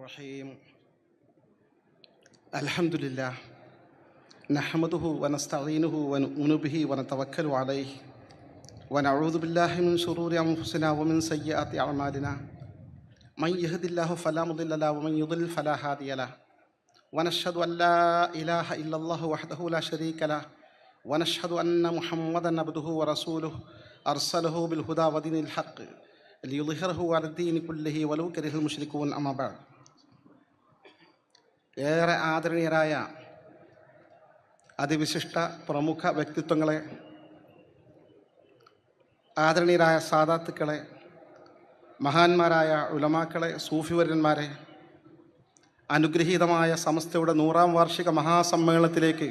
الرحيم الحمد لله نحمده ونستعينه ونؤمن به ونتوكل عليه ونعوذ بالله من شرور أنفسنا ومن سيئات أعمالنا من يهد الله فلا مضل له ومن يضلل فلا هادي له ونشهد أن لا إله إلا الله وحده لا شريك له ونشهد أن محمدا عبده ورسوله أرسله بالهدى ودين الحق ليظهره على الدين كله ولو كره المشركون أما بعد. ഏറെ ആദരണീയരായ അതിവിശിഷ്ട പ്രമുഖ വ്യക്തിത്വങ്ങളെ, ആദരണീയരായ സാദാത്തുക്കളെ, മഹാന്മാരായ ഉലമാക്കളെ, സൂഫിവര്യന്മാരെ, അനുഗ്രഹീതമായ സമസ്തയുടെ 100ാം വാർഷിക മഹാസമ്മേളനത്തിലേക്ക്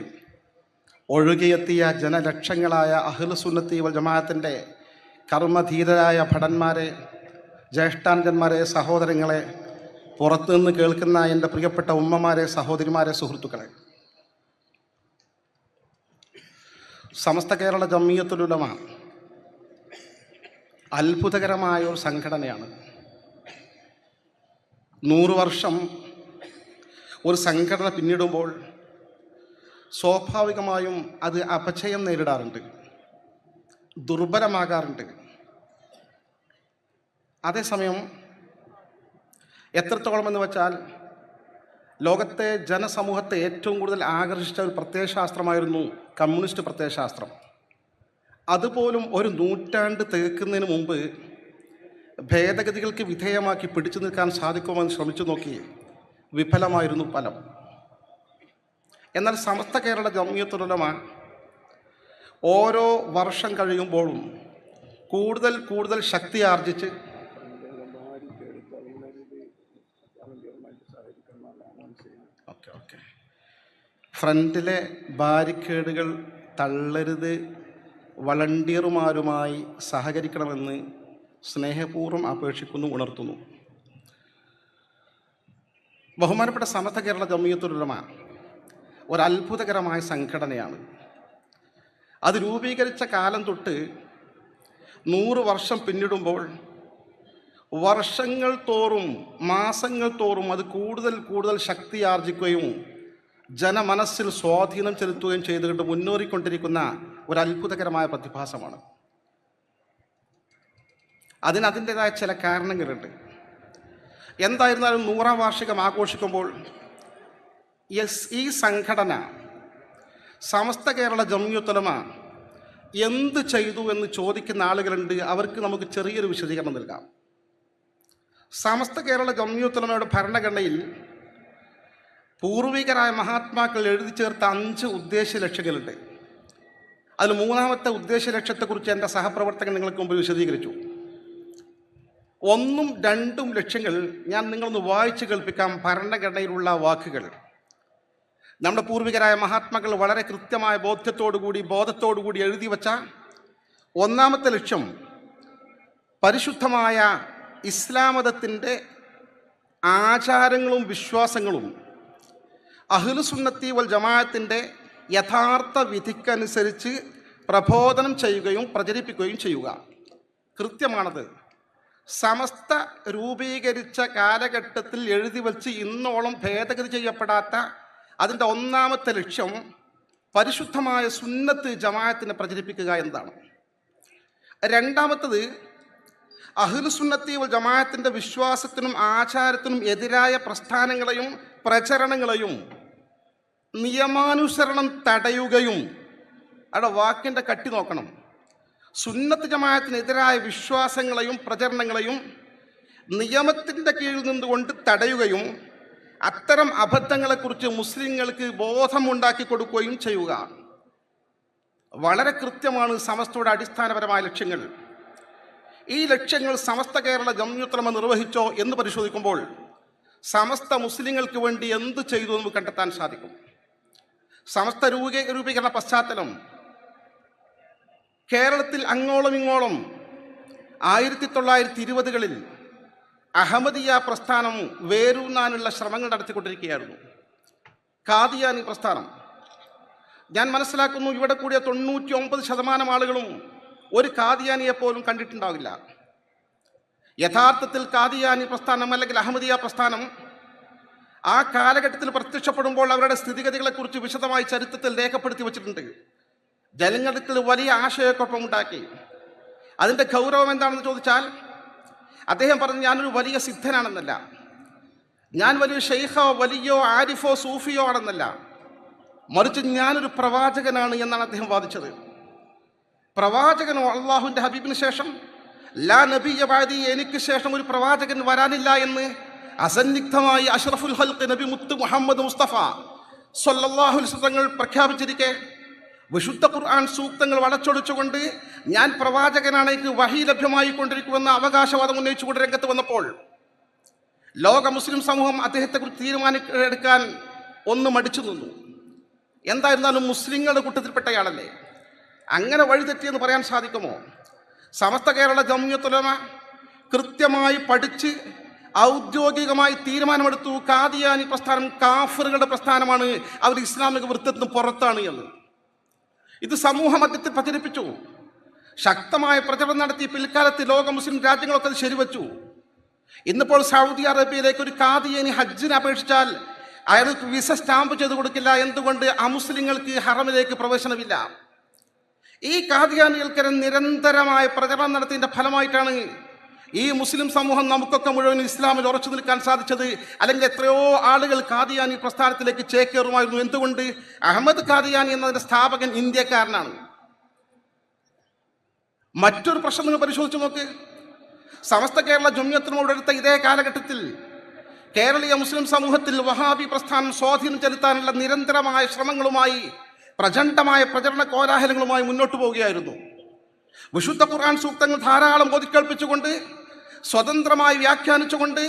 ഒഴുകിയെത്തിയ ജനലക്ഷങ്ങളായ അഹ്ലു സുന്നത്തി വൽ ജമാഅത്തിൻ്റെ കർമ്മധീരരായ ഭടന്മാരെ, ജ്യേഷ്ഠാനുജന്മാരെ, സഹോദരങ്ങളെ, പുറത്തുനിന്ന് കേൾക്കുന്ന എൻ്റെ പ്രിയപ്പെട്ട ഉമ്മമാരെ, സഹോദരിമാരെ, സുഹൃത്തുക്കളെ, സമസ്ത കേരള ജംഇയ്യത്തുൽ ഉലമ അത്ഭുതകരമായ ഒരു സംഘടനയാണ്. 100 വർഷം ഒരു സംഘടന പിന്നിടുമ്പോൾ സ്വാഭാവികമായും അത് അപചയം നേരിടാറുണ്ട്, ദുർബലമാകാറുണ്ട്. അതേസമയം എത്രത്തോളം എന്ന് വെച്ചാൽ ലോകത്തെ ജനസമൂഹത്തെ ഏറ്റവും കൂടുതൽ ആകർഷിച്ച ഒരു പ്രത്യയശാസ്ത്രമായിരുന്നു കമ്മ്യൂണിസ്റ്റ് പ്രത്യയശാസ്ത്രം. അതുപോലും ഒരു നൂറ്റാണ്ട് തികക്കുന്നതിന് മുമ്പ് ഭേദഗതികൾക്ക് വിധേയമാക്കി പിടിച്ചു നിൽക്കാൻ സാധിക്കുമെന്ന് ശ്രമിച്ചു നോക്കി, വിഫലമായിരുന്നു ഫലം. എന്നാൽ സമസ്ത കേരള ജംഇയ്യത്തുൽ ഉലമ ഓരോ വർഷം കഴിയുമ്പോഴും കൂടുതൽ ശക്തി ആർജിച്ച് ഫ്രണ്ടിലെ ബാരിക്കേഡുകൾ തള്ളരുത്, വളണ്ടിയർമാരുമായി സഹകരിക്കണമെന്ന് സ്നേഹപൂർവ്വം അപേക്ഷിക്കുന്നു, ഉണർത്തുന്നു. ബഹുമാനപ്പെട്ട സമസ്ത കേരള ജംഇയ്യത്തുൽ ഉലമ ഒരു അത്ഭുതകരമായ സംഘടനയാണ്. അത് രൂപീകരിച്ച കാലം തൊട്ട് 100 വർഷം പിന്നിടുമ്പോൾ വർഷങ്ങൾ തോറും, മാസങ്ങൾ തോറും അത് കൂടുതൽ ശക്തി ആർജിക്കുകയും ജനമനസ്സിൽ സ്വാധീനം ചെലുത്തുകയും ചെയ്തുകൊണ്ട് മുന്നേറിക്കൊണ്ടിരിക്കുന്ന ഒരു അത്ഭുതകരമായ പ്രതിഭാസമാണ്. അതിൻ്റേതായ ചില കാരണങ്ങളുണ്ട്. എന്തായിരുന്നാലും 100ാം വാർഷികം ആഘോഷിക്കുമ്പോൾ ഈ സംഘടന സമസ്ത കേരള ജംഇയ്യത്തുൽ ഉലമ എന്ത് ചെയ്തു എന്ന് ചോദിക്കുന്ന ആളുകളുണ്ട്. അവർക്ക് നമുക്ക് ചെറിയൊരു വിശദീകരണം നൽകാം. സമസ്ത കേരള ജംഇയ്യത്തുൽ ഉലമയുടെ ഭരണഘടനയിൽ പൂർവികരായ മഹാത്മാക്കൾ എഴുതി ചേർത്ത 5 ഉദ്ദേശ ലക്ഷ്യങ്ങളുണ്ട്. അതിൽ 3ാമത്തെ ഉദ്ദേശ ലക്ഷ്യത്തെക്കുറിച്ച് എൻ്റെ സഹപ്രവർത്തകൻ നിങ്ങൾക്ക് മുമ്പിൽ വിശദീകരിച്ചു. 1ഉം 2ഉം ലക്ഷ്യങ്ങൾ ഞാൻ നിങ്ങളൊന്ന് വായിച്ചു കേൾപ്പിക്കാം. ഭരണഘടനയിലുള്ള വാക്കുകൾ നമ്മുടെ പൂർവികരായ മഹാത്മാക്കൾ വളരെ കൃത്യമായ ബോധത്തോടുകൂടി എഴുതി വച്ച 1ാമത്തെ ലക്ഷ്യം പരിശുദ്ധമായ ഇസ്ലാം മതത്തിൻ്റെ ആചാരങ്ങളും വിശ്വാസങ്ങളും അഹ്ലു സുന്നത്തി വൽ ജമാഅത്തിൻ്റെ യഥാർത്ഥ വിധിക്കനുസരിച്ച് പ്രബോധനം ചെയ്യുകയും പ്രചരിപ്പിക്കുകയും ചെയ്യുക. കൃത്യമാണത്. സമസ്ത രൂപീകരിച്ച കാലഘട്ടത്തിൽ എഴുതി വച്ച് ഇന്നോളം ഭേദഗതി ചെയ്യപ്പെടാത്ത അതിൻ്റെ 1ാമത്തെ ലക്ഷ്യം പരിശുദ്ധമായ സുന്നത്ത് ജമാഅത്തിനെ പ്രചരിപ്പിക്കുക എന്നതാണ്. 2ാമത്തത് അഹ്ലു സുന്നത്തി വൽ ജമാഅത്തിൻ്റെ വിശ്വാസത്തിനും ആചാരത്തിനും എതിരായ പ്രസ്ഥാനങ്ങളെയും പ്രചരണങ്ങളെയും നിയമാനുസരണം തടയുകയും, അവിടെ വാക്കിൻ്റെ കട്ടി നോക്കണം, സുന്നത്ത് ജമാഅത്തിനെതിരായ വിശ്വാസങ്ങളെയും പ്രചരണങ്ങളെയും നിയമത്തിൻ്റെ കീഴിൽ നിന്നുകൊണ്ട് തടയുകയും അത്തരം അബദ്ധങ്ങളെക്കുറിച്ച് മുസ്ലിങ്ങൾക്ക് ബോധമുണ്ടാക്കി കൊടുക്കുകയും ചെയ്യുക. വളരെ കൃത്യമാണ് സമസ്തയുടെ അടിസ്ഥാനപരമായ ലക്ഷ്യങ്ങൾ. ഈ ലക്ഷ്യങ്ങൾ സമസ്ത കേരള ജംഇയ്യത്തുൽ ഉലമ നിർവഹിച്ചോ എന്ന് പരിശോധിക്കുമ്പോൾ സമസ്ത മുസ്ലിങ്ങൾക്ക് വേണ്ടി എന്ത് ചെയ്തു എന്ന് കണ്ടെത്താൻ സാധിക്കും. സമസ്ത രൂപീകരണ പശ്ചാത്തലം കേരളത്തിൽ അങ്ങോളം ഇങ്ങോളം 1920കളിൽ അഹമ്മദിയ പ്രസ്ഥാനം വേരൂന്നാനുള്ള ശ്രമങ്ങൾ നടത്തിക്കൊണ്ടിരിക്കുകയായിരുന്നു. ഖാദിയാനി പ്രസ്ഥാനം, ഞാൻ മനസ്സിലാക്കുന്നു ഇവിടെ കൂടിയ 99% ആളുകളും ഒരു ഖാദിയാനിയെപ്പോലും കണ്ടിട്ടുണ്ടാവില്ല. യഥാർത്ഥത്തിൽ ഖാദിയാനി പ്രസ്ഥാനം അല്ലെങ്കിൽ അഹമ്മദിയ പ്രസ്ഥാനം ആ കാലഘട്ടത്തിൽ പ്രത്യക്ഷപ്പെടുമ്പോൾ അവരുടെ സ്ഥിതിഗതികളെക്കുറിച്ച് വിശദമായി ചരിത്രത്തിൽ രേഖപ്പെടുത്തി വച്ചിട്ടുണ്ട്. ജനങ്ങൾക്ക് വലിയ ആശയക്കുഴപ്പമുണ്ടാക്കി. അതിൻ്റെ ഗൗരവം എന്താണെന്ന് ചോദിച്ചാൽ, അദ്ദേഹം പറഞ്ഞു, ഞാനൊരു വലിയ സിദ്ധനാണെന്നല്ല, ഞാൻ വലിയ ഷെയ്ഖോ വലിയോ ആരിഫോ സൂഫിയോ ആണെന്നല്ല, മറിച്ച് ഞാനൊരു പ്രവാചകനാണ് എന്നാണ് അദ്ദേഹം വാദിച്ചത്. പ്രവാചകനോ അള്ളാഹുവിൻ്റെ ഹബീബിന് ശേഷം ലാ നബിയ ബഅദി, എനിക്ക് ശേഷം ഒരു പ്രവാചകൻ വരാനില്ല എന്ന് അസന്നിഗ്ധമായി അഷ്റഫുൽ ഖൽഖ് നബി മുത്ത് മുഹമ്മദ് മുസ്തഫ സ്വല്ലല്ലാഹു അലൈഹി വസല്ലം തങ്ങൾ പ്രഖ്യാപിച്ചിരിക്കെ, വിശുദ്ധ ഖുർആൻ സൂക്തങ്ങൾ വളച്ചൊടിച്ചുകൊണ്ട് ഞാൻ പ്രവാചകനാണ്, എനിക്ക് വഹി ലഭ്യമായി കൊണ്ടിരിക്കുമെന്ന അവകാശവാദം ഉന്നയിച്ചുകൊണ്ട് രംഗത്ത് വന്നപ്പോൾ ലോക മുസ്ലിം സമൂഹം അദ്ദേഹത്തെക്കുറിച്ച് തീരുമാനമെടുക്കാൻ ഒന്ന് മടിച്ചു നിന്നു. എന്തായിരുന്നാലും മുസ്ലിങ്ങളുടെ കൂട്ടത്തിൽപ്പെട്ടയാളല്ലേ, അങ്ങനെ വഴിതെറ്റിയെന്ന് പറയാൻ സാധിക്കുമോ? സമസ്ത കേരള ജംഇയ്യത്തുൽ ഉലമ കൃത്യമായി പഠിച്ച് ഔദ്യോഗികമായി തീരുമാനമെടുത്തു, ഖാദിയാനി പ്രസ്ഥാനം കാഫിറുകളുടെ പ്രസ്ഥാനമാണ്, അവർ ഇസ്ലാമിക വൃത്തത്തിന് പുറത്താണ് എന്ന്. ഇത് സമൂഹ മധ്യത്തിൽ പ്രചരിപ്പിച്ചു, ശക്തമായ പ്രചരണം നടത്തി. പിൽക്കാലത്ത് ലോക മുസ്ലിം രാജ്യങ്ങളൊക്കെ അത് ശരിവച്ചു. ഇന്നിപ്പോൾ സൗദി അറേബ്യയിലേക്ക് ഒരു ഖാദിയാനി ഹജ്ജിന് അപേക്ഷിച്ചാൽ അയാൾക്ക് വിസ സ്റ്റാമ്പ് ചെയ്ത് കൊടുക്കില്ല. എന്തുകൊണ്ട്? അമുസ്ലിങ്ങൾക്ക് ഹറമിലേക്ക് പ്രവേശനമില്ല. ഈ ഖാദിയാനികൾക്കെതിരെ നിരന്തരമായ പ്രചരണം നടത്തിയതിൻ്റെ ഫലമായിട്ടാണ് ഈ മുസ്ലിം സമൂഹം നമുക്കൊക്കെ മുഴുവൻ ഇസ്ലാമിൽ ഉറച്ചു നിൽക്കാൻ സാധിച്ചത്. അല്ലെങ്കിൽ എത്രയോ ആളുകൾ ഖാദിയാനി പ്രസ്ഥാനത്തിലേക്ക് ചേക്കേറുമായിരുന്നു. എന്തുകൊണ്ട്? അഹമ്മദ് ഖാദിയാനി എന്നതിൻ്റെ സ്ഥാപകൻ ഇന്ത്യക്കാരനാണ്. മറ്റൊരു പ്രശ്നം നിങ്ങൾ പരിശോധിച്ച് നോക്ക്. സമസ്ത കേരള ജംഇയ്യത്തുൽ എടുത്ത ഇതേ കാലഘട്ടത്തിൽ കേരളീയ മുസ്ലിം സമൂഹത്തിൽ വഹാബി പ്രസ്ഥാനം സ്വാധീനം ചെലുത്താനുള്ള നിരന്തരമായ ശ്രമങ്ങളുമായി, പ്രചണ്ഡമായ പ്രചരണ കോലാഹലങ്ങളുമായി മുന്നോട്ട് പോവുകയായിരുന്നു. വിശുദ്ധ ഖുർആൻ സൂക്തങ്ങൾ ധാരാളം ഓതിക്കേൾപ്പിച്ചുകൊണ്ട്, സ്വതന്ത്രമായി വ്യാഖ്യാനിച്ചുകൊണ്ട്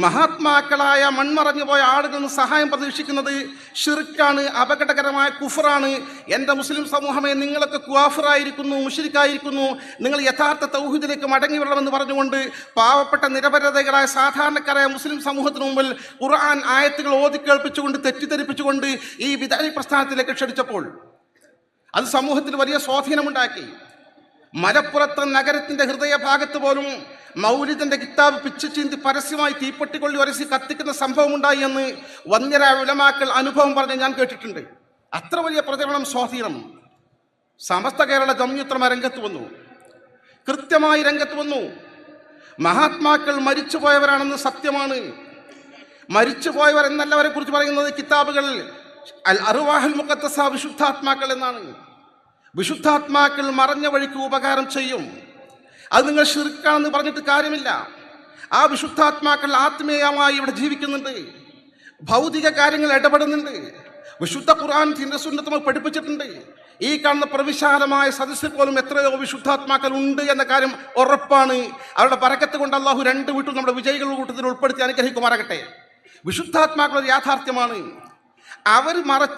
മഹാത്മാക്കളായ മൺമറഞ്ഞു പോയ ആളുകളിൽ നിന്ന് സഹായം പ്രതീക്ഷിക്കുന്നത് ഷിർക്കാണ്, അപകടകരമായ കുഫറാണ്. എൻ്റെ മുസ്ലിം സമൂഹമേ, നിങ്ങളൊക്കെ കുവാഫിറായിരിക്കുന്നു, മുശ്രിക്കായിരിക്കുന്നു, നിങ്ങൾ യഥാർത്ഥ തൗഹീദിലേക്ക് മടങ്ങി വരണമെന്ന് പറഞ്ഞുകൊണ്ട് പാവപ്പെട്ട നിരപരാധികളായ സാധാരണക്കാരായ മുസ്ലിം സമൂഹത്തിന് മുമ്പിൽ ഖുർആൻ ആയത്തുകൾ ഓതിക്കേൾപ്പിച്ചുകൊണ്ട് തെറ്റിദ്ധരിപ്പിച്ചുകൊണ്ട് ഈ വിദഅി പ്രസ്ഥാനത്തിലേക്ക് ക്ഷണിച്ചപ്പോൾ അത് സമൂഹത്തിൽ വലിയ സ്വാധീനമുണ്ടാക്കി. മലപ്പുറത്ത് നഗരത്തിൻ്റെ ഹൃദയഭാഗത്ത് പോലും മൗലിദിൻ്റെ കിതാബ് പിച്ചു ചീന്തി പരസ്യമായി തീപ്പെട്ടിക്കൊള്ളി വരസി കത്തിക്കുന്ന സംഭവമുണ്ടായി എന്ന് വന്യരായ ഉലമാക്കൾ അനുഭവം പറഞ്ഞ് ഞാൻ കേട്ടിട്ടുണ്ട്. അത്ര വലിയ പ്രചരണം, സ്വാധീനം. സമസ്ത കേരള ജംഇയ്യത്തുൽ ഉലമ രംഗത്ത് വന്നു, കൃത്യമായി രംഗത്ത് വന്നു. മഹാത്മാക്കൾ മരിച്ചുപോയവരാണെന്ന് സത്യമാണ്. മരിച്ചുപോയവർ എന്നല്ലവരെ കുറിച്ച് പറയുന്നത് കിതാബുകൾ അൽ അർവാഹുൽ മുഖദ്ദസ, വിശുദ്ധാത്മാക്കൾ എന്നാണ്. വിശുദ്ധാത്മാക്കൾ മറഞ്ഞ വഴിക്ക് ഉപകാരം ചെയ്യും. അത് നിങ്ങൾ ശിർക്കാണെന്ന് പറഞ്ഞിട്ട് കാര്യമില്ല. ആ വിശുദ്ധാത്മാക്കൾ ആത്മീയമായി ഇവിടെ ജീവിക്കുന്നുണ്ട്, ഭൗതിക കാര്യങ്ങൾ ഇടപെടുന്നുണ്ട്. വിശുദ്ധ ഖുർആൻ സുന്നത്ത് പഠിപ്പിച്ചിട്ടുണ്ട്. ഈ കാണുന്ന പ്രവിശാലമായ സദസ്സിൽ പോലും എത്രയോ വിശുദ്ധാത്മാക്കൾ ഉണ്ട് എന്ന കാര്യം ഉറപ്പാണ്. അവരുടെ ബറക്കത്ത് കൊണ്ട് അല്ലാഹു രണ്ട് വീട്ടും നമ്മുടെ വിജയികളുടെ കൂട്ടത്തിൽ ഉൾപ്പെടുത്തി അനുഗ്രഹിക്കുമാറാകട്ടെ. വിശുദ്ധാത്മാക്കളുടെ യാഥാർത്ഥ്യമാണ്. അവർ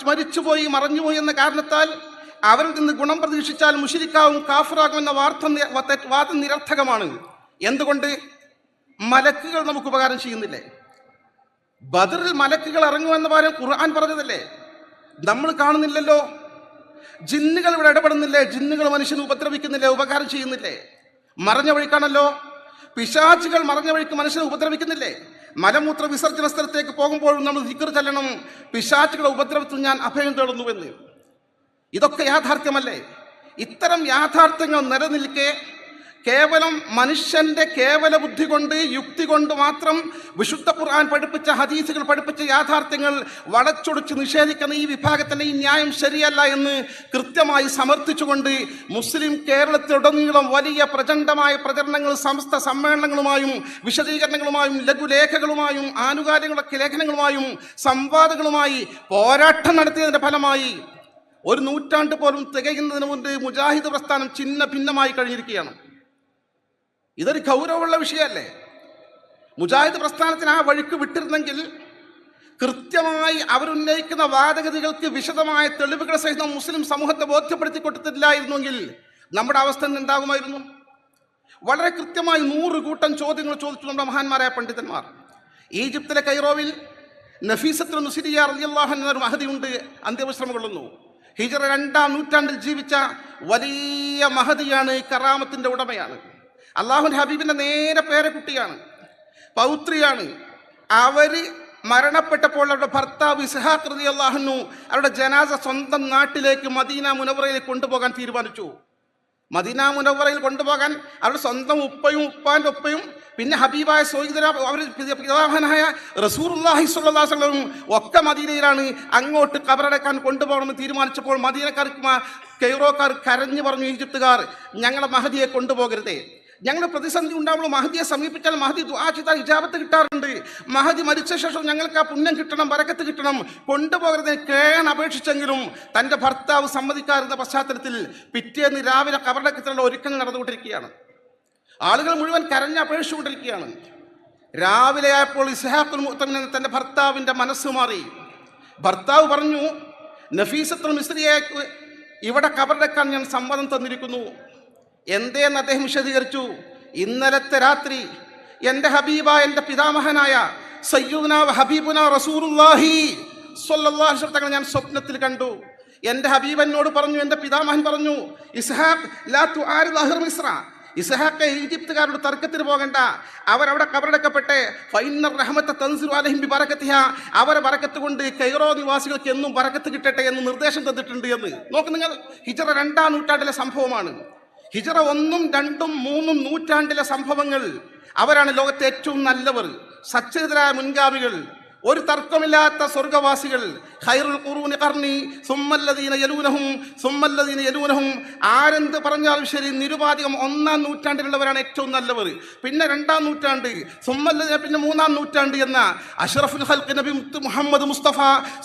മരിച്ചുപോയി, മറഞ്ഞുപോയി എന്ന കാരണത്താൽ അവരിൽ നിന്ന് ഗുണം പ്രതീക്ഷിച്ചാൽ മുശ്രിക്കാവും കാഫിറാകും എന്ന വാദം നിരർത്ഥകമാണ്. എന്തുകൊണ്ട്? മലക്കുകൾ നമുക്ക് ഉപകാരം ചെയ്യുന്നില്ലേ? ബദറിൽ മലക്കുകൾ ഇറങ്ങുമെന്ന കാര്യം ഖുർആൻ പറഞ്ഞതല്ലേ? നമ്മൾ കാണുന്നില്ലല്ലോ. ജിന്നുകൾ ഇവിടെ ഇടപെടുന്നില്ലേ? ജിന്നുകൾ മനുഷ്യനെ ഉപദ്രവിക്കുന്നില്ലേ? ഉപകാരം ചെയ്യുന്നില്ലേ? മറഞ്ഞ വഴിക്കാണല്ലോ. പിശാചുകൾ മറഞ്ഞ വഴിക്ക് മനുഷ്യനെ ഉപദ്രവിക്കുന്നില്ലേ? മലമൂത്ര വിസർജന സ്ഥലത്തേക്ക് പോകുമ്പോഴും നമ്മൾ ദിക്ർ ചൊല്ലണം, പിശാചുകളുടെ ഉപദ്രവത്തിൽ ഞാൻ അഭയം തേടുന്നുവെന്ന്. ഇതൊക്കെ യാഥാർത്ഥ്യമല്ലേ? ഇത്തരം യാഥാർത്ഥ്യങ്ങൾ നിലനിൽക്കെ കേവലം മനുഷ്യൻ്റെ കേവല ബുദ്ധി കൊണ്ട്, യുക്തി കൊണ്ട് മാത്രം വിശുദ്ധ ഖുർആൻ പഠിപ്പിച്ച, ഹദീസുകൾ പഠിപ്പിച്ച യാഥാർത്ഥ്യങ്ങൾ വളച്ചൊടിച്ച് നിഷേധിക്കുന്ന ഈ വിഭാഗത്തിൻ്റെ ഈ ന്യായം ശരിയല്ല എന്ന് കൃത്യമായി സമർത്ഥിച്ചുകൊണ്ട് മുസ്ലിം കേരളത്തിലുടനീളം വലിയ പ്രചണ്ഡമായ പ്രചരണങ്ങൾ, സമസ്ത സമ്മേളനങ്ങളുമായും വിശദീകരണങ്ങളുമായും ലഘുലേഖകളുമായും ആനുകാലികളൊക്കെ ലേഖനങ്ങളുമായും സംവാദങ്ങളുമായി പോരാട്ടം നടത്തിയതിൻ്റെ ഫലമായി ഒരു നൂറ്റാണ്ട് പോലും തികയുന്നതിന് മുൻപ് മുജാഹിദ് പ്രസ്ഥാനം ചിഹ്ന ഭിന്നമായി കഴിഞ്ഞിരിക്കുകയാണ്. ഇതൊരു ഗൗരവമുള്ള വിഷയമല്ലേ? മുജാഹിദ് പ്രസ്ഥാനത്തിന് ആ വഴിക്ക് വിട്ടിരുന്നെങ്കിൽ കൃത്യമായി അവരുന്നയിക്കുന്ന വാദഗതികൾക്ക് വിശദമായ തെളിവുകൾ സഹിതം മുസ്ലിം സമൂഹത്തെ ബോധ്യപ്പെടുത്തി കൊടുത്തില്ലായിരുന്നെങ്കിൽ നമ്മുടെ അവസ്ഥ എന്താകുമായിരുന്നു? വളരെ കൃത്യമായി 100 കൂട്ടം ചോദ്യങ്ങൾ ചോദിച്ചു നമ്മുടെ മഹാന്മാരായ പണ്ഡിതന്മാർ. ഈജിപ്തിലെ കൈറോവിൽ നഫീസത്തുൽ മുസ്രിയ റളിയല്ലാഹു അൻഹ എന്നൊരു മഹദിയുണ്ട്, അന്ത്യവിശ്രമം കൊള്ളുന്നു. ഹിജ്റ 2-ാം നൂറ്റാണ്ടിൽ ജീവിച്ച വലിയ മഹദിയാണ്, കറാമത്തിൻ്റെ ഉടമയാണ്, അള്ളാഹുവിൻ്റെ ഹബീബിൻ്റെ നേരെ പേരക്കുട്ടിയാണ്, പൗത്രിയാണ്. അവർ മരണപ്പെട്ടപ്പോൾ അവരുടെ ഭർത്താവ് ഇസ്ഹാഖ് റളിയല്ലാഹു അൻഹു അവരുടെ ജനാസ സ്വന്തം നാട്ടിലേക്ക് മദീന മുനവ്വറയിൽ കൊണ്ടുപോകാൻ തീരുമാനിച്ചു. മദീന മുനവ്വറയിൽ കൊണ്ടുപോകാൻ അവരുടെ സ്വന്തം ഉപ്പയും ഉപ്പാൻ്റെ ഉപ്പയും പിന്നെ ഹബീബായ സോയിദന അവർ പിതാമഹനായ റസൂലുള്ളാഹി സ്വല്ലല്ലാഹു അലൈഹി വസല്ലം ഒക്കെ മദീനയിലാണ്. അങ്ങോട്ട് ഖബറടക്കാൻ കൊണ്ടുപോകണമെന്ന് തീരുമാനിച്ചപ്പോൾ മദീനക്കാർക്ക് കൈറോക്കാർ കരഞ്ഞു പറഞ്ഞു, ഈജിപ്തുകാർ ഞങ്ങളെ മഹദിയെ കൊണ്ടുപോകരുതേ, ഞങ്ങളുടെ പ്രതിസന്ധി ഉണ്ടാവുമ്പോൾ മഹദിയെ സമീപിച്ചാൽ മഹദി ദുആ ചെയ്താൽ ഇജാബത്ത് കിട്ടാറുണ്ട്, മഹദി മരിച്ച ശേഷം ഞങ്ങൾക്ക് ആ പുണ്യം കിട്ടണം, ബറക്കത്ത് കിട്ടണം, കൊണ്ടുപോകരുതിന് കേൺ അപേക്ഷിച്ചെങ്കിലും തൻ്റെ ഭർത്താവ് സമ്മതിക്കാറുന്ന പശ്ചാത്തലത്തിൽ പിറ്റേന്ന് രാവിലെ ഖബറടക്കത്തിലുള്ള ഒരുക്കങ്ങൾ നടന്നുകൊണ്ടിരിക്കുകയാണ്. ആളുകൾ മുഴുവൻ കരഞ്ഞപേക്ഷിച്ചുകൊണ്ടിരിക്കുകയാണ്. രാവിലെ ആയപ്പോൾ ഇസ്ഹാഖുൽ മുഅ്തമിൻ തൻ്റെ ഭർത്താവിൻ്റെ മനസ്സ് മാറി. ഭർത്താവ് പറഞ്ഞു, നഫീസത്തുൽ മിസ്രിയെ ഇവിടെ ഖബറടക്കാൻ ഞാൻ സമ്മതം തന്നിരിക്കുന്നു. എന്തേന്ന് അദ്ദേഹം വിശദീകരിച്ചു. ഇന്നലത്തെ രാത്രി എൻ്റെ ഹബീബായ എൻ്റെ പിതാമഹനായ സയ്യിദുനാ ഹബീബുനാ റസൂലുള്ളാഹി സ്വല്ലല്ലാഹു അലൈഹി വസല്ലം ഞാൻ സ്വപ്നത്തിൽ കണ്ടു. എൻ്റെ ഹബീബ് എന്നോട് പറഞ്ഞു, എൻ്റെ പിതാമഹൻ പറഞ്ഞു, ഇസ്ഹാഖ് ലാ തുആരിദ് അഹ്റ മിസ്ര, ഇസ്ഹാഖ് ഈജിപ്തുകാരുടെ തർക്കത്തിന് പോകണ്ട, അവരവിടെ ഖബറടക്കപ്പെട്ടെ ഫൈനർ റഹ്മത്ത തൻസിലു അലൈഹിം ബിബറകതിഹാ, അവരെ ബറക്കത്ത് കൊണ്ട് കൈറോ നിവാസികൾക്ക് എന്നും ബറക്കത്ത് കിട്ടട്ടെ എന്ന് നിർദ്ദേശം തന്നിട്ടുണ്ട് എന്ന്. നോക്ക് നിങ്ങൾ, ഹിജ്റ 2-ാം നൂറ്റാണ്ടിലെ സംഭവമാണ്. ഹിജ്റ 1, 2, 3 നൂറ്റാണ്ടിലെ സംഭവങ്ങൾ. അവരാണ് ലോകത്തെ ഏറ്റവും നല്ലവർ, സച്ചരിതരായ മുൻഗാമികൾ, ഒരു തർക്കമില്ലാത്ത സ്വർഗവാസികൾ. ഖൈറുൽ ഖുറൂനി ഖർനി സുമ്മല്ലദീന യലൂനഹും സുമ്മല്ലദീന യലൂനഹും. ആരെന്ത് പറഞ്ഞാലും ശരി, നിരുപാധികം 1-ാം നൂറ്റാണ്ടിലുള്ളവരാണ് ഏറ്റവും നല്ലവർ. പിന്നെ 2-ാം നൂറ്റാണ്ട്, സുമ്മല്ലദീന, പിന്നെ 3-ാം നൂറ്റാണ്ട് എന്ന അഷ്റഫുൽ ഖൽഖ് നബി മുഹമ്മദ് മുസ്തഫ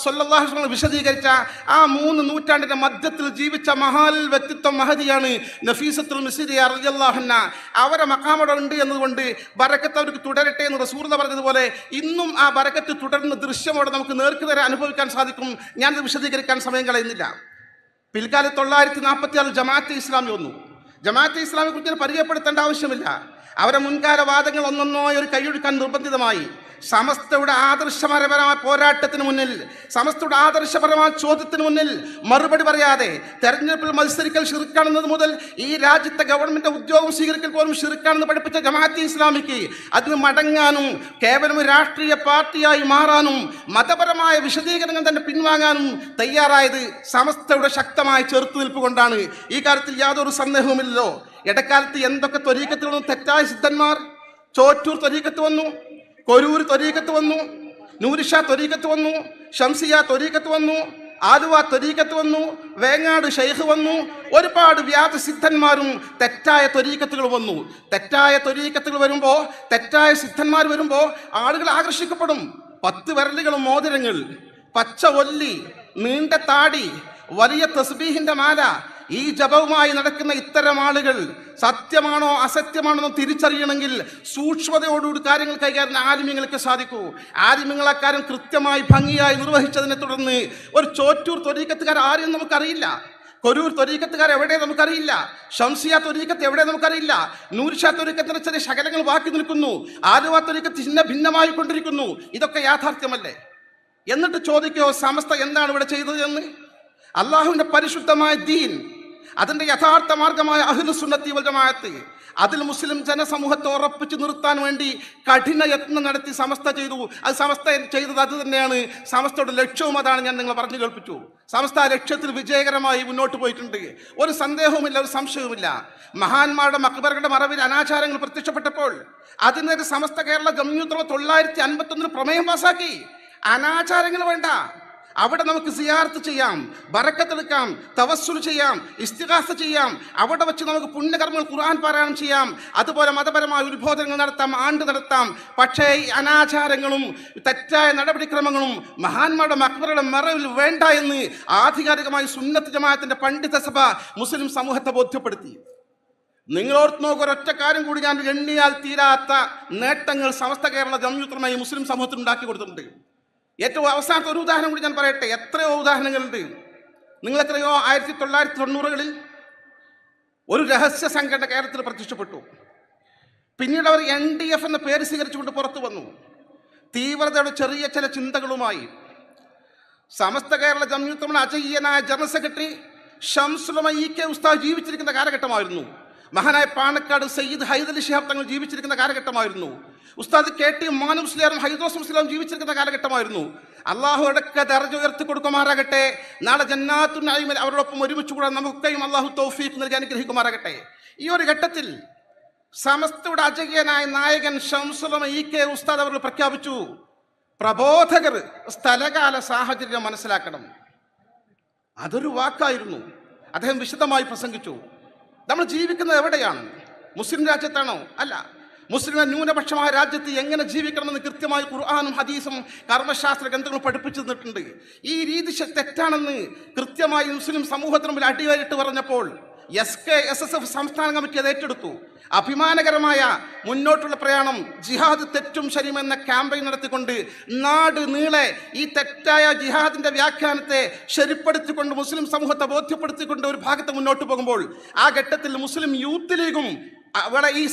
സ്വല്ലല്ലാഹു അലൈഹി വസല്ലം വിശദീകരിച്ച ആ 3 നൂറ്റാണ്ടിന്റെ മധ്യത്തിൽ ജീവിച്ച മഹാൽ വ്യക്തിത്വം മഹദിയാണ് നഫീസത്തുൽ മിസ്രിയ റളിയല്ലാഹു അൻഹ. അവരെ മഖാമവിടെ ഉണ്ട് എന്നതുകൊണ്ട് ബറക്കത്ത് അവർക്ക് തുടരട്ടെ എന്ന് റസൂലുള്ളാഹി പറഞ്ഞതുപോലെ ഇന്നും ആ ബറക്കത്ത് തുടരുന്ന ദൃശ്യം അവിടെ നമുക്ക് നേർക്കുനേരെ അനുഭവിക്കാൻ സാധിക്കും. ഞാനത് വിശദീകരിക്കാൻ സമയം കളയുന്നില്ല. പിൽക്കാലത്ത് 946 ജമാഅത്തെ ഇസ്ലാമി വന്നു. ജമാഅത്തെ ഇസ്ലാമിയെ കുറിച്ച് പരിചയപ്പെടുത്തേണ്ട ആവശ്യമില്ല. അവരെ മുൻകാല വാദങ്ങൾ ഒന്നൊന്നായി ഒരു കൈയൊഴുക്കാൻ നിർബന്ധിതമായി. സമസ്തയുടെ ആദർശപരമായ പോരാട്ടത്തിന് മുന്നിൽ, സമസ്തയുടെ ആദർശപരമായ ചോദ്യത്തിന് മുന്നിൽ മറുപടി പറയാതെ തെരഞ്ഞെടുപ്പിൽ മത്സരിക്കൽ ശിർക്കാണെന്നത് മുതൽ ഈ രാജ്യത്തെ ഗവൺമെന്റ് ഉദ്യോഗം സ്വീകരിക്കൽ പോലും ശിർക്കാണെന്ന് പഠിപ്പിച്ച ജമാഅത്തെ ഇസ്ലാമിക്ക് അതിന് മടങ്ങാനും കേവലം രാഷ്ട്രീയ പാർട്ടിയായി മാറാനും മതപരമായ വിശദീകരണങ്ങൾ തന്നെ പിൻവാങ്ങാനും തയ്യാറായത് സമസ്തയുടെ ശക്തമായ ചെറുത്തുനിൽപ്പ് കൊണ്ടാണ്. ഈ കാര്യത്തിൽ യാതൊരു സന്ദേഹവുമില്ലല്ലോ. ഇടക്കാലത്ത് എന്തൊക്കെ ത്വരീഖത്തിൽ വന്നു, തെറ്റായ സിദ്ധന്മാർ. ചോറ്റൂർ ത്വരീഖത്ത് വന്നു, കൊരൂർ ത്വരീഖത്ത് വന്നു, നൂരിഷ ത്വരീഖത്ത് വന്നു, ഷംസിയ ത്വരീഖത്ത് വന്നു, ആലുവ ത്വരീഖത്ത് വന്നു, വേങ്ങാട് ഷെയ്ഖ് വന്നു. ഒരുപാട് വ്യാജസിദ്ധന്മാരും തെറ്റായ ത്വരീഖത്തുകൾ വന്നു. തെറ്റായ ത്വരീഖത്തുകൾ വരുമ്പോൾ, തെറ്റായ സിദ്ധന്മാർ വരുമ്പോൾ ആളുകൾ ആകർഷിക്കപ്പെടും. 10 വിരലുകളും മോതിരങ്ങൾ, പച്ച ഒല്ലി, നീണ്ട താടി, വലിയ തസ്ബീഹിന്റെ മാല, ഈ ജപവുമായി നടക്കുന്ന ഇത്തരം ആളുകൾ സത്യമാണോ അസത്യമാണോ തിരിച്ചറിയണമെങ്കിൽ സൂക്ഷ്മതയോടുകൂടി കാര്യങ്ങൾ കൈകാര്യം ആലിമ്യങ്ങൾക്ക് സാധിക്കൂ. ആലിമ്യങ്ങൾ അക്കാര്യം കൃത്യമായി ഭംഗിയായി നിർവഹിച്ചതിനെ തുടർന്ന് ഒരു ചോറ്റൂർ ത്വരീഖത്തുകാർ ആരെയും നമുക്കറിയില്ല, കൊരൂർ ത്വരീഖത്തുകാർ എവിടെ നമുക്കറിയില്ല, ഷംസിയ ത്വരീഖത്ത് എവിടെ നമുക്കറിയില്ല, നൂർഷാ ത്വരീഖത്തിന്റെ ചെറിയ ശകലങ്ങൾ ബാക്കി നിൽക്കുന്നു, ആലുവ ത്വരീഖത്ത് ചിഹ്ന ഭിന്നമായി കൊണ്ടിരിക്കുന്നു. ഇതൊക്കെ യാഥാർത്ഥ്യമല്ലേ? എന്നിട്ട് ചോദിക്കോ, സമസ്ത എന്താണ് ഇവിടെ ചെയ്തത് എന്ന്? അള്ളാഹുവിന്റെ പരിശുദ്ധമായ ദീൻ, അതിന്റെ യഥാർത്ഥ മാർഗമായ അഹ്ലുസുന്നത്തി വൽ ജമാഅത്ത്, അതിൽ മുസ്ലിം ജനസമൂഹത്തെ ഉറപ്പിച്ചു നിർത്താൻ വേണ്ടി കഠിന യത്നം നടത്തി സമസ്ത ചെയ്തു. അത് സമസ്ത ചെയ്തത് അത് തന്നെയാണ്. സമസ്തയുടെ ലക്ഷ്യവും അതാണ്. ഞാൻ നിങ്ങളെ പറഞ്ഞു കേൾപ്പിച്ചു. സമസ്ത ലക്ഷ്യത്തിൽ വിജയകരമായി മുന്നോട്ട് പോയിട്ടുണ്ട്. ഒരു സന്ദേഹവുമില്ല, ഒരു സംശയവുമില്ല. മഹാന്മാരുടെ മക്ബറകളുടെ മറവിൽ അനാചാരങ്ങൾ പ്രത്യക്ഷപ്പെട്ടപ്പോൾ അതിനെതിരെ സമസ്ത കേരള ജംഇയ്യത്തുൽ ഉലമ 951 പ്രമേയം പാസാക്കി. അനാചാരങ്ങൾ വേണ്ട, അവിടെ നമുക്ക് സിയാറത്ത് ചെയ്യാം, ബറക്കത്തെടുക്കാം, തവസ്സുൽ ചെയ്യാം, ഇസ്തിഗാസ ചെയ്യാം, അവിടെ വെച്ച് നമുക്ക് പുണ്യകർമ്മങ്ങൾ ഖുർആൻ പാരായണം ചെയ്യാം, അതുപോലെ മതപരമായ ഉത്ബോധനങ്ങൾ നടത്താം, ആണ്ട് നടത്താം. പക്ഷേ ഈ അനാചാരങ്ങളും തെറ്റായ നടപടിക്രമങ്ങളും മഹാന്മാരുടെ മക്ബറയുടെ മറവിൽ വേണ്ട എന്ന് ആധികാരികമായി സുന്നത്ത് ജമാഅത്തിന്റെ പണ്ഡിത സഭ മുസ്ലിം സമൂഹത്തെ ബോധ്യപ്പെടുത്തി. നിങ്ങളോർത്ത് നോക്കുക, ഒരൊറ്റ കാര്യം കൂടി ഞാൻ എണ്ണിയാൽ തീരാത്ത നേട്ടങ്ങൾ സമസ്ത കേരള ജംഇയ്യത്തുൽ ഉലമ മുസ്ലിം സമൂഹത്തിന് ഉണ്ടാക്കി കൊടുത്തിട്ടുണ്ട്. ഏറ്റവും അവസാനത്തെ ഒരു ഉദാഹരണം കൂടി ഞാൻ പറയട്ടെ. എത്രയോ ഉദാഹരണങ്ങളുണ്ട്. നിങ്ങളെത്രയോ 1990-കളിൽ ഒരു രഹസ്യ സംഘടന കേരളത്തിൽ പ്രത്യക്ഷപ്പെട്ടു. പിന്നീട് അവർ NDF എന്ന പേര് സ്വീകരിച്ചുകൊണ്ട് പുറത്തു വന്നു. തീവ്രതയുടെ ചെറിയ ചില ചിന്തകളുമായി സമസ്ത കേരള ജംഇയ്യത്തുൽ ഉലമ അജയ്യനായ ജനറൽ സെക്രട്ടറി ഷംസുൽ ഉലമ EK ഉസ്താദ് ജീവിച്ചിരിക്കുന്ന കാലഘട്ടമായിരുന്നു. മഹാനായ പാണക്കാട് സയ്യിദ് ഹൈദലി ശിഹാബ് തങ്ങൾ ജീവിച്ചിരിക്കുന്ന കാലഘട്ടമായിരുന്നു. ഉസ്താദ് KT മാനു മുസ്ലിയാരും ഹൈദ്രോസ് മുസ്ലിയാരും ജീവിച്ചിരിക്കുന്ന കാലഘട്ടമായിരുന്നു. അള്ളാഹു അടക്ക ദർജ ഉയർത്തി കൊടുക്കുമാറാകട്ടെ. നാളെ ജന്നാത്തുൻ നഈമിൽ അവരോടൊപ്പം ഒരുമിച്ച് കൂടാൻ നമുക്കൊക്കെയും അള്ളാഹു തൗഫീഖ് നൽകി അനുഗ്രഹിക്കുമാറാകട്ടെ. ഈ ഒരു ഘട്ടത്തിൽ സമസ്തയുടെ അജയ്യനായ നായകൻ ശംസുലമ EK ഉസ്താദ് അവർ പ്രഖ്യാപിച്ചു, പ്രബോധകർ സ്ഥലകാല സാഹചര്യം മനസ്സിലാക്കണം. അതൊരു വാക്കായിരുന്നു. അദ്ദേഹം വിശദമായി പ്രസംഗിച്ചു. നമ്മൾ ജീവിക്കുന്നത് എവിടെയാണ്? മുസ്ലിം രാജ്യത്താണോ? അല്ല. മുസ്ലിം ന്യൂനപക്ഷമായ രാജ്യത്ത് എങ്ങനെ ജീവിക്കണമെന്ന് കൃത്യമായി ഖുർആനും ഹദീസും കർമ്മശാസ്ത്ര ഗ്രന്ഥങ്ങളും പഠിപ്പിച്ചു തന്നിട്ടുണ്ട്. ഈ രീതി തെറ്റാണെന്ന് കൃത്യമായി മുസ്ലിം സമൂഹത്തിന് മുമ്പിൽ അടിവരിട്ട് പറഞ്ഞപ്പോൾ SKSSF സംസ്ഥാന കമ്മിറ്റി അത് ഏറ്റെടുത്തു. അഭിമാനകരമായ മുന്നോട്ടുള്ള പ്രയാണം ജിഹാദ് തെറ്റും ശരിയുമെന്ന ക്യാമ്പയിൻ നടത്തിക്കൊണ്ട് നാട് നീളെ ഈ തെറ്റായ ജിഹാദിന്റെ വ്യാഖ്യാനത്തെ ശരിപ്പെടുത്തിക്കൊണ്ട് മുസ്ലിം സമൂഹത്തെ ബോധ്യപ്പെടുത്തിക്കൊണ്ട് ഒരു ഭാഗത്ത് മുന്നോട്ട് പോകുമ്പോൾ ആ ഘട്ടത്തിൽ മുസ്ലിം യൂത്ത് ലീഗും അവിടെ ഈ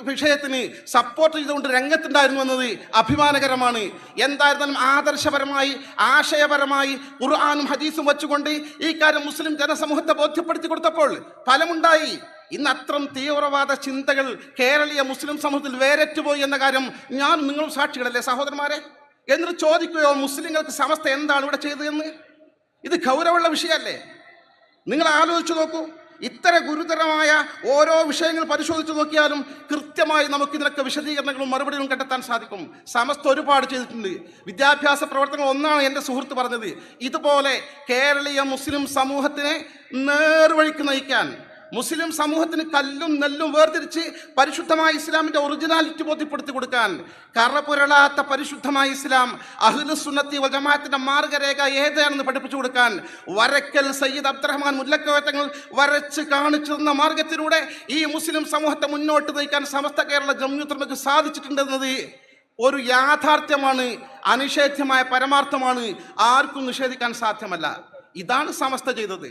വിഷയത്തിന് സപ്പോർട്ട് ചെയ്തുകൊണ്ട് രംഗത്തുണ്ടായിരുന്നു എന്നത് അഭിമാനകരമാണ്. എന്തായിരുന്നാലും ആദർശപരമായി ആശയപരമായി ഖുർആനും ഹദീസും വെച്ചുകൊണ്ട് ഈ കാര്യം മുസ്ലിം ജനസമൂഹത്തെ ബോധ്യപ്പെടുത്തി കൊടുത്തപ്പോൾ ഫലമുണ്ടായി. ഇന്ന് അത്തരം തീവ്രവാദ ചിന്തകൾ കേരളീയ മുസ്ലിം സമൂഹത്തിൽ വേരറ്റുപോയി എന്ന കാര്യം ഞാൻ നിങ്ങൾ സാക്ഷികളല്ലേ സഹോദരന്മാരെ? എന്നിട്ട് ചോദിക്കുകയോ മുസ്ലിങ്ങൾക്ക് സമസ്ത എന്താണ് ഇവിടെ ചെയ്തതെന്ന്? ഇത് ഗൗരവമുള്ള വിഷയമല്ലേ? നിങ്ങൾ ആലോചിച്ചു നോക്കൂ. ഇത്ര ഗുരുതരമായ ഓരോ വിഷയങ്ങൾ പരിശോധിച്ച് നോക്കിയാലും കൃത്യമായി നമുക്ക് ഇതിനൊക്കെ വിശദീകരണങ്ങളും മറുപടികളും കണ്ടെത്താൻ സാധിക്കും. സമസ്ത ഒരുപാട് ചെയ്തിട്ടുണ്ട്. വിദ്യാഭ്യാസ പ്രവർത്തനങ്ങൾ ഒന്നാണ് എൻ്റെ സുഹൃത്ത് പറഞ്ഞത്. ഇതുപോലെ കേരളീയ മുസ്ലിം സമൂഹത്തിനെ നേർവഴിക്ക് നയിക്കാൻ, മുസ്ലിം സമൂഹത്തിന് കല്ലും നെല്ലും വേർതിരിച്ച് പരിശുദ്ധമായ ഇസ്ലാമിൻ്റെ ഒറിജിനാലിറ്റി ബോധ്യപ്പെടുത്തി കൊടുക്കാൻ കറപുരളാത്ത പരിശുദ്ധമായ ഇസ്ലാം അഹ്ലുസ് സുന്നത്തി വൽ ജമാഅത്തിന്റെ മാർഗരേഖ ഏതാണെന്ന് പഠിപ്പിച്ചു കൊടുക്കാൻ വരക്കൽ സയ്യിദ് അബ്ദുറഹ്മാൻ മുല്ലക്കോറ്റങ്ങൾ വരച്ച് കാണിച്ചു തന്ന മാർഗത്തിലൂടെ ഈ മുസ്ലിം സമൂഹത്തെ മുന്നോട്ട് നയിക്കാൻ സമസ്ത കേരള ജംഇയ്യത്തുൽ സാധിച്ചിട്ടുണ്ടെന്നത് ഒരു യാഥാർത്ഥ്യമാണ്, അനിഷേധ്യമായ പരമാർത്ഥമാണ്, ആർക്കും നിഷേധിക്കാൻ സാധ്യമല്ല. ഇതാണ് സമസ്ത ചെയ്തത്.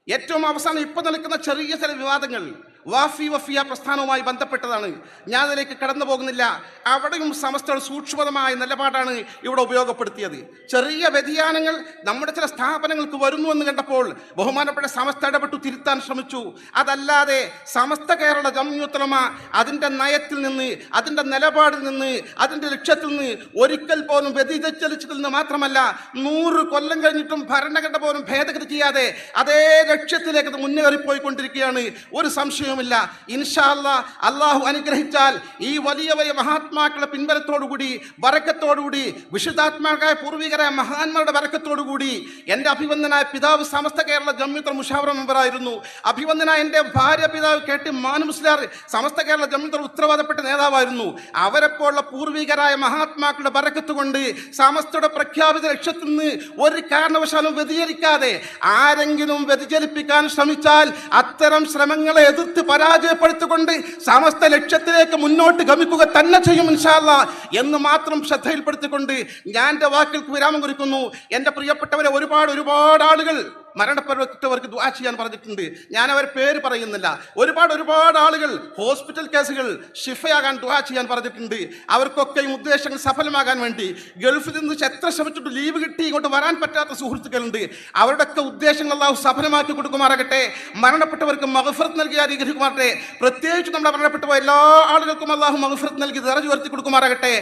ഏറ്റവും അവസാനം ഇപ്പോൾ നിൽക്കുന്ന ചെറിയ ചില വിവാദങ്ങൾ വഫിയ പ്രസ്ഥാനവുമായി ബന്ധപ്പെട്ടതാണ്. ഞാൻ അതിലേക്ക് കടന്നു പോകുന്നില്ല. അവിടെയും സമസ്തയുടെ സൂക്ഷ്മതമായ നിലപാടാണ് ഇവിടെ ഉപയോഗപ്പെടുത്തിയത്. ചെറിയ വ്യതിയാനങ്ങൾ നമ്മുടെ ചില സ്ഥാപനങ്ങൾക്ക് വരുന്നുവെന്ന് കണ്ടപ്പോൾ ബഹുമാനപ്പെട്ട സമസ്ത ഇടപെട്ടു തിരുത്താൻ ശ്രമിച്ചു. അതല്ലാതെ സമസ്ത കേരള ജംഇയ്യത്തുൽ ഉലമ അതിൻ്റെ നയത്തിൽ നിന്ന്, അതിൻ്റെ നിലപാടിൽ നിന്ന്, അതിൻ്റെ ലക്ഷ്യത്തിൽ നിന്ന് ഒരിക്കൽ പോലും വ്യതിചലിച്ചതിൽ നിന്ന് മാത്രമല്ല 100 കൊല്ലം കഴിഞ്ഞിട്ടും ഭരണഘടന പോലും ഭേദഗതി ചെയ്യാതെ അതേ ലക്ഷ്യത്തിലേക്ക് മുന്നേറിപ്പോയിക്കൊണ്ടിരിക്കുകയാണ്. ഒരു സംശയം ില്ല. ഇൻഷാ അല്ലാഹ് അള്ളാഹു അനുഗ്രഹിച്ചാൽ ഈ വലിയ വലിയ മഹാത്മാക്കളുടെ പിൻബലത്തോടുകൂടി ബറക്കത്തോടുകൂടി വിശുദ്ധാത്മാക്കളായ പൂർവികരായ മഹാന്മാരുടെ ബറക്കത്തോടുകൂടി എൻ്റെ അഭിവന്ദനായ പിതാവ് സമസ്ത കേരള ജംഇയ്യത്തുൽ മുശാവറ മെമ്പറായിരുന്നു. അഭിവന്ദനായ എൻ്റെ ഭാര്യ പിതാവ് KT മാനു മുസ്ലിയാർ സമസ്ത കേരള ജംഇയ്യത്തുൽ ഉത്തരവാദപ്പെട്ട നേതാവായിരുന്നു. അവരെപ്പോലുള്ള പൂർവികരായ മഹാത്മാക്കളുടെ ബറക്കത്ത് കൊണ്ട് സമസ്തയുടെ പ്രഖ്യാപിത ലക്ഷ്യത്തിൽ നിന്ന് ഒരു കാരണവശാലും വ്യതിചലിക്കാതെ ആരെങ്കിലും വ്യതിചലിപ്പിക്കാൻ ശ്രമിച്ചാൽ അത്തരം ശ്രമങ്ങളെ എതിർത്ത് പരാജയപ്പെടുത്തിക്കൊണ്ട് സമസ്ത ലക്ഷ്യത്തിലേക്ക് മുന്നോട്ട് ഗമിക്കുക തന്നെ ചെയ്യും ഇൻഷാ അല്ലാഹ് എന്ന് മാത്രം ശ്രദ്ധയിൽപ്പെടുത്തിക്കൊണ്ട് ഞാൻ എൻ്റെ വാക്കുകൾക്ക് വിരാമം കുറിക്കുന്നു. എൻ്റെ പ്രിയപ്പെട്ടവരെ, ഒരുപാട് ആളുകൾ മരണപ്പെട്ടവർക്ക് ദുആ ചെയ്യാൻ പറഞ്ഞിട്ടുണ്ട്. ഞാൻ അവരുടെ പേര് പറയുന്നില്ല. ഒരുപാട് ആളുകൾ ഹോസ്പിറ്റൽ കേസുകൾ ഷിഫയാകാൻ ദുആ ചെയ്യാൻ പറഞ്ഞിട്ടുണ്ട്. അവർക്കൊക്കെയും ഉദ്ദേശങ്ങൾ സഫലമാകാൻ വേണ്ടി ഗൾഫിൽ നിന്ന് എത്ര ശ്രമിച്ചിട്ട് ലീവ് കിട്ടി ഇങ്ങോട്ട് വരാൻ പറ്റാത്ത സുഹൃത്തുക്കളുണ്ട്. അവരുടെയൊക്കെ ഉദ്ദേശങ്ങൾ അല്ലാഹു സഫലമാക്കി കൊടുക്കുമാറാകട്ടെ. മരണപ്പെട്ടവർക്ക് മഗ്ഫിറത്ത് നൽകി അനുഗ്രഹിക്കുമാറാകട്ടെ. പ്രത്യേകിച്ച് നമ്മുടെ മരണപ്പെട്ടുപോയ എല്ലാ ആളുകൾക്കും അല്ലാഹു മഗ്ഫിറത്ത് നൽകി ദറജ ഉയർത്തി കൊടുക്കുമാറാകട്ടെ.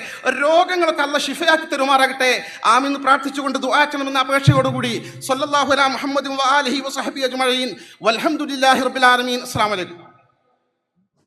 രോഗങ്ങളൊക്കെ അല്ലാഹു ഷിഫയാക്കി തരുമാറാകട്ടെ. ആമീൻ പ്രാർത്ഥിച്ചുകൊണ്ട് ദുആ ചെയ്യണമെന്ന അപേക്ഷയോടുകൂടി സ്വല്ലല്ലാഹു അലാ മുഹമ്മദ് وآله وصحبه أجمعين والحمد لله رب العالمين. السلام عليكم.